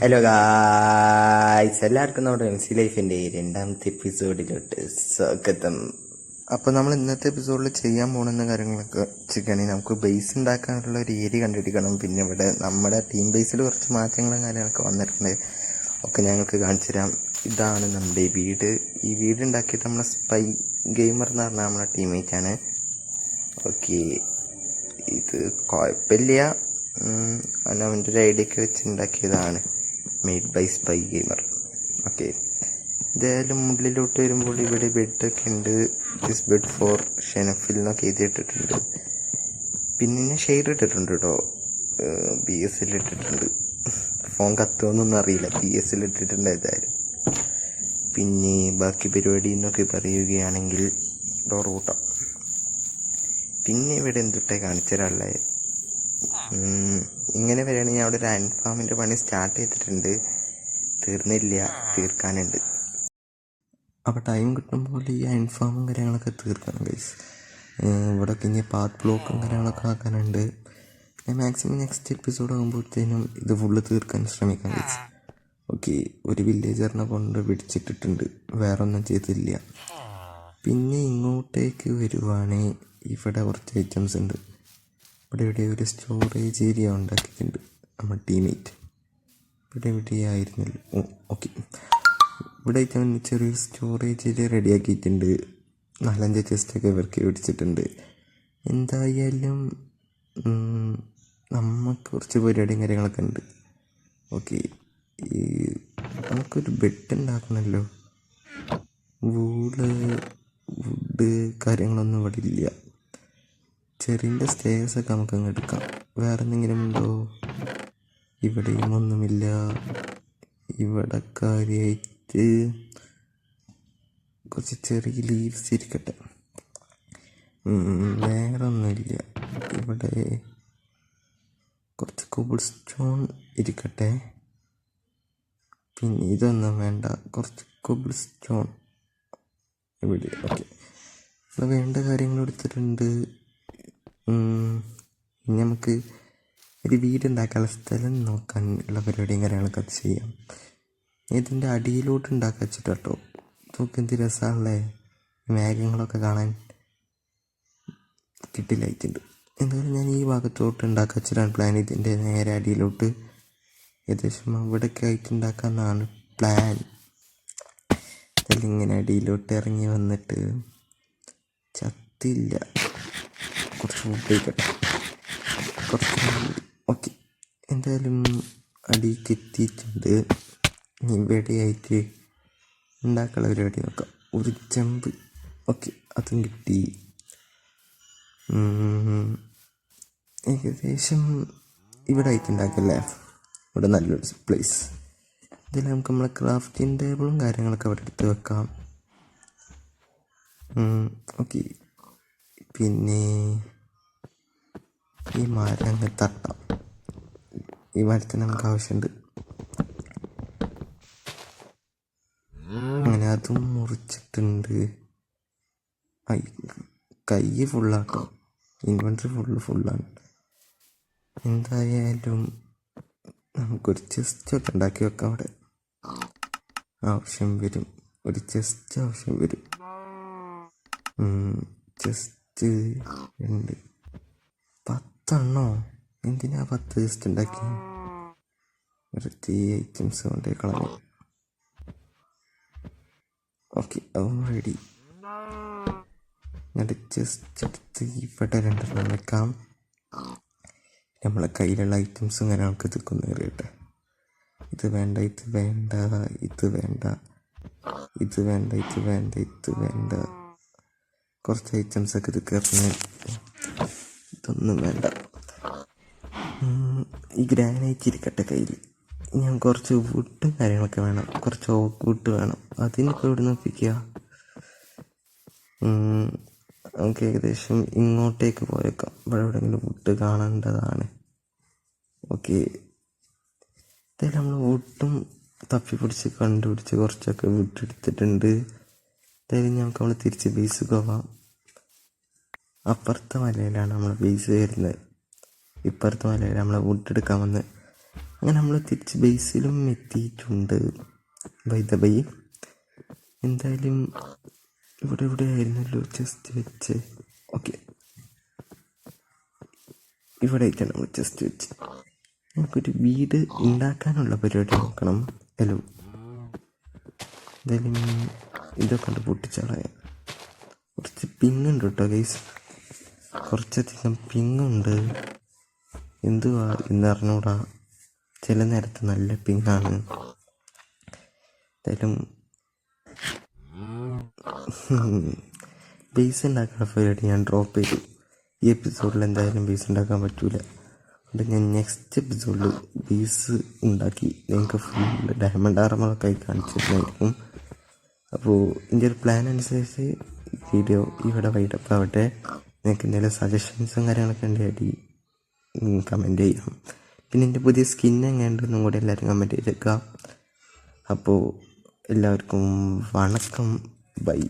Hello guys, എല്ലാവർക്കും നമ്മുടെ MC ലൈഫിൻ്റെ രണ്ടാമത്തെ എപ്പിസോഡിലോട്ട് സ്വാഗതം. അപ്പോൾ നമ്മൾ ഇന്നത്തെ എപ്പിസോഡിൽ ചെയ്യാൻ പോകുന്ന കാര്യങ്ങളൊക്കെ വെച്ചിട്ടാണെങ്കിൽ നമുക്ക് ബേസ് ഉണ്ടാക്കാനുള്ള ഒരു ഏരിയ കണ്ടുപിടിക്കണം. പിന്നെ ഇവിടെ നമ്മുടെ ടീം ബേസിൽ കുറച്ച് മാറ്റങ്ങളും കാര്യങ്ങളൊക്കെ വന്നിട്ടുണ്ട്. ഒക്കെ ഞങ്ങൾക്ക് കാണിച്ചു തരാം. ഇതാണ് നമ്മുടെ വീട്. ഈ വീട് ഉണ്ടാക്കിയിട്ട് നമ്മളെ സ്പൈ ഗെയിമർ എന്ന് പറഞ്ഞാൽ നമ്മളെ ടീമേറ്റാണ്. ഓക്കെ, ഇത് കുഴപ്പമില്ല. അവൻ്റെ ഒരു ഐഡിയൊക്കെ വെച്ച് ഉണ്ടാക്കിയതാണ്, made by Spy Gamer. Okay, ഇതായാലും ഉള്ളിലോട്ട് വരുമ്പോൾ ഇവിടെ ബെഡൊക്കെ ഉണ്ട്. ദിസ് ബെഡ് ഫോർ ഷെനഫിൽ എന്നൊക്കെ എഴുതിയിട്ടിട്ടുണ്ട്. പിന്നെ ഷെയ്ഡ് ഇട്ടിട്ടുണ്ട് കേട്ടോ, BS ഇട്ടിട്ടുണ്ട്. ഫോൺ കത്തുമെന്നൊന്നും അറിയില്ല, BS ഇട്ടിട്ടുണ്ട് ഏതായാലും. പിന്നെ ബാക്കി പരിപാടി എന്നൊക്കെ പറയുകയാണെങ്കിൽ ഡോർ കൂട്ടാം. പിന്നെ ഇവിടെ എന്തൊട്ടെ കാണിച്ചൊരാളെ ഇങ്ങനെ വരികയാണെങ്കിൽ അവിടെ ഒരു അയൺ ഫാമിൻ്റെ പണി സ്റ്റാർട്ട് ചെയ്തിട്ടുണ്ട്, തീർന്നില്ല, തീർക്കാനുണ്ട്. അപ്പോൾ ടൈം കിട്ടുമ്പോൾ ഈ അയൺ ഫാമും കാര്യങ്ങളൊക്കെ തീർക്കണം ഗൈസ്. ഇവിടെ പിന്നെ പാത്ത് ബ്ലോക്കും കാര്യങ്ങളൊക്കെ ആക്കാനുണ്ട്. ഞാൻ മാക്സിമം നെക്സ്റ്റ് എപ്പിസോഡ് ആകുമ്പോഴത്തേനും ഇത് ഫുള്ള് തീർക്കാൻ ശ്രമിക്കാം ഗൈസ്. ഓക്കെ, ഒരു വില്ലേജറിനെ കൊണ്ട് പിടിച്ചിട്ടിട്ടുണ്ട്, വേറെ ഒന്നും ചെയ്തില്ല. പിന്നെ ഇങ്ങോട്ടേക്ക് വരുവാണെങ്കിൽ ഇവിടെ കുറച്ച് ഐറ്റംസ് ഉണ്ട്. ഇവിടെ ഒരു സ്റ്റോറേജ് ഏരിയ ഉണ്ടാക്കിയിട്ടുണ്ട് നമ്മുടെ ടീമേറ്റ്. ഇവിടെ ആയിരുന്നല്ലോ. ഓക്കെ, ഇവിടെ ചെറിയൊരു സ്റ്റോറേജ് ഏരിയ റെഡിയാക്കിയിട്ടുണ്ട്. 4-5 ചെസ്റ്റൊക്കെ ഇവർക്ക് പിടിച്ചിട്ടുണ്ട്. എന്തായാലും നമുക്ക് കുറച്ച് പരിപാടിയും കാര്യങ്ങളൊക്കെ ഉണ്ട്. ഓക്കെ, നമുക്കൊരു ബെഡ് ഉണ്ടാക്കണമല്ലോ. വുഡ് കാര്യങ്ങളൊന്നും ഇവിടെ ഇല്ല. ചെറിയ സ്റ്റേഴ്സൊക്കെ നമുക്ക് അങ്ങ് എടുക്കാം. വേറെ എന്തെങ്കിലും ഉണ്ടോ? ഇവിടെയും ഒന്നുമില്ല. ഇവിടെ കാര്യമായിട്ട് കുറച്ച് ചെറിയ ലീവ്സ് ഇരിക്കട്ടെ, വേറെ ഒന്നുമില്ല. ഇവിടെ കുറച്ച് കോബിൾ സ്റ്റോൺ ഇരിക്കട്ടെ. പിന്നെ ഇതൊന്നും വേണ്ട, കുറച്ച് കോബിൾ സ്റ്റോൺ ഇവിടെ. ഓക്കെ, ഇവിടെ വേണ്ട കാര്യങ്ങൾ എടുത്തിട്ടുണ്ട്. ഇനി നമുക്ക് ഒരു വീടുണ്ടാക്കാനുള്ള സ്ഥലം നോക്കാൻ ഉള്ള പരിപാടിയും കാര്യങ്ങളൊക്കെ ചെയ്യാം. ഇതിൻ്റെ അടിയിലോട്ട് ഉണ്ടാക്കാൻ വെച്ചിട്ടോ. നോക്ക് എന്ത് രസമാണല്ലേ, മേഘങ്ങളൊക്കെ കാണാൻ കിട്ടില്ലായിട്ടുണ്ട്. എന്തായാലും ഞാൻ ഈ ഭാഗത്തോട്ട് ഉണ്ടാക്കാൻ വെച്ചിട്ടാണ് പ്ലാൻ. ഇതിൻ്റെ നേരെ അടിയിലോട്ട് ഏകദേശം അവിടെയൊക്കെ ആയിട്ട് ഉണ്ടാക്കാമെന്നാണ് പ്ലാൻ. ഇങ്ങനെ അടിയിലോട്ട് ഇറങ്ങി വന്നിട്ട് ചത്തില്ല, കുറച്ച് ഫുഡേക്കട്ടെ, കുറച്ച്. ഓക്കെ, എന്തായാലും അടിയിലേക്ക് എത്തിയിട്ടുണ്ട്. ഇവിടെയായിട്ട് ഉണ്ടാക്കാനുള്ള പരിപാടി നോക്കാം. ഒരു ചെമ്പ്, ഓക്കെ, അതും കിട്ടി. ഏകദേശം ഇവിടെ ആയിട്ട് ഉണ്ടാക്കല്ലേ. ഇവിടെ നല്ലൊരു പ്ലേസ്. ഇതിൽ നമുക്ക് നമ്മളെ ക്രാഫ്റ്റിംഗ് ടേബിളും കാര്യങ്ങളൊക്കെ അവിടെ എടുത്ത് വെക്കാം. ഓക്കെ, പിന്നെ ഈ മരം അങ്ങ് തട്ടാം. ഈ മരത്തിന് നമുക്ക് ആവശ്യമുണ്ട്. അങ്ങനെ അതും മുറിച്ചിട്ടുണ്ട്. കൈ ഫുള്ളാട്ടോ, ഇൻവെൻട്രി ഫുള്ളാണ്. എന്തായാലും നമുക്കൊരു ചെസ്റ്റൊക്കെ ഉണ്ടാക്കി വെക്കാം. അവിടെ ആവശ്യം വരും, ഒരു ചെസ്റ്റ് ആവശ്യം വരും. ചെസ്റ്റ് 2 10 എന്തിനാ 10 ചെസ്റ്റ് ഉണ്ടാക്കി? ഒരു ഐറ്റംസ് കൊണ്ടേ കളഞ്ഞു. ഓക്കെ, അതും റെഡി. എന്നിട്ട് ചെസ്റ്റ് എടുത്ത് ഇവിടെ 2 വെക്കാം. നമ്മളെ കയ്യിലുള്ള ഐറ്റംസും കാര്യങ്ങളൊക്കെ ഇതൊക്കെ എറിയട്ടെ. ഇത് വേണ്ട, ഇത് വേണ്ട, ഇത് വേണ്ട, ഇത് വേണ്ട, ഇത് വേണ്ട, ഇത് വേണ്ട. കുറച്ച് ഐറ്റംസൊക്കെ ഇത് കയറുന്ന, ഇതൊന്നും വേണ്ട. ഈ ഗ്രാനൈറ്റ് ഇരിക്കട്ടെ കയ്യിൽ. ഞാൻ കുറച്ച് വുഡും കാര്യങ്ങളൊക്കെ വേണം, കുറച്ച് ഓക്ക് വുഡ് വേണം. അതിനിപ്പോൾ ഇവിടെ നിന്ന് ഒപ്പിക്കുക. നമുക്ക് ഏകദേശം ഇങ്ങോട്ടേക്ക് പോയേക്കാം. ഇവിടെ എവിടെയെങ്കിലും വുഡ് കാണേണ്ടതാണ്. ഓക്കെ, എന്തായാലും നമ്മൾ വുഡും തപ്പിപ്പിടിച്ച് കണ്ടുപിടിച്ച് കുറച്ചൊക്കെ വുഡ് എടുത്തിട്ടുണ്ട്. എന്തായാലും നമ്മൾ തിരിച്ച് ബേസ് പോവാം. അപ്പുറത്തെ മലയിലാണ് നമ്മൾ ബേസ് വരുന്നത്, ഇപ്പുറത്തെ മലയിൽ നമ്മൾ വുഡ് എടുക്കാൻ വന്ന്. അങ്ങനെ നമ്മൾ തിരിച്ച് ബേസിലും എത്തിയിട്ടുണ്ട്. ബൈ ദ ബൈ എന്തായാലും ഇവിടെ ആയിരുന്നല്ലോ ചെസ്റ്റ് വെച്ച്. ഓക്കെ, ഇവിടെ ആയിട്ടാണ് നമ്മൾ ചെസ്റ്റ് വെച്ച്. നമുക്കൊരു വീട് ഉണ്ടാക്കാനുള്ള പരിപാടി നോക്കണം. ഹലോ, എന്തായാലും ഇതൊക്കെ ഉണ്ട് പൊട്ടിച്ചളയാം. കുറച്ച് പിങ്ങുണ്ട് കേട്ടോ ഗൈസ്, കുറച്ചധികം പിങ്ങുണ്ട്. എന്തുവാ എന്നറിഞ്ഞൂടാ, ചില നേരത്ത് നല്ല പിങ്ങാണ്. എന്തായാലും ബേസ് ഉണ്ടാക്കാനുള്ള പരിപാടി ഞാൻ ഡ്രോപ്പ് ചെയ്തു. ഈ എപ്പിസോഡിൽ എന്തായാലും ബേസ് ഉണ്ടാക്കാൻ പറ്റൂല. അതുകൊണ്ട് ഞാൻ നെക്സ്റ്റ് എപ്പിസോഡിൽ ബേസ് ഉണ്ടാക്കി നിങ്ങൾക്ക് ഫുൾ ഡയമണ്ട് ആർമറൊക്കെ ആയി കാണിച്ചിരുന്നായിരിക്കും. അപ്പോൾ എൻ്റെ ഒരു പ്ലാൻ അനുസരിച്ച് വീഡിയോ ഇവിടെ വൈഡപ്പ് ആവട്ടെ. നിങ്ങൾക്ക് എന്തെങ്കിലും സജഷൻസും കാര്യങ്ങളൊക്കെ ഉണ്ടെങ്കിൽ കമൻറ്റ് ചെയ്യാം. പിന്നെ എൻ്റെ പുതിയ സ്കിൻ എങ്ങനെയുണ്ടെന്നും കൂടെ എല്ലാവരും കമൻറ്റ് ചെയ്തേക്കാം. അപ്പോൾ എല്ലാവർക്കും വണക്കം, ബൈ.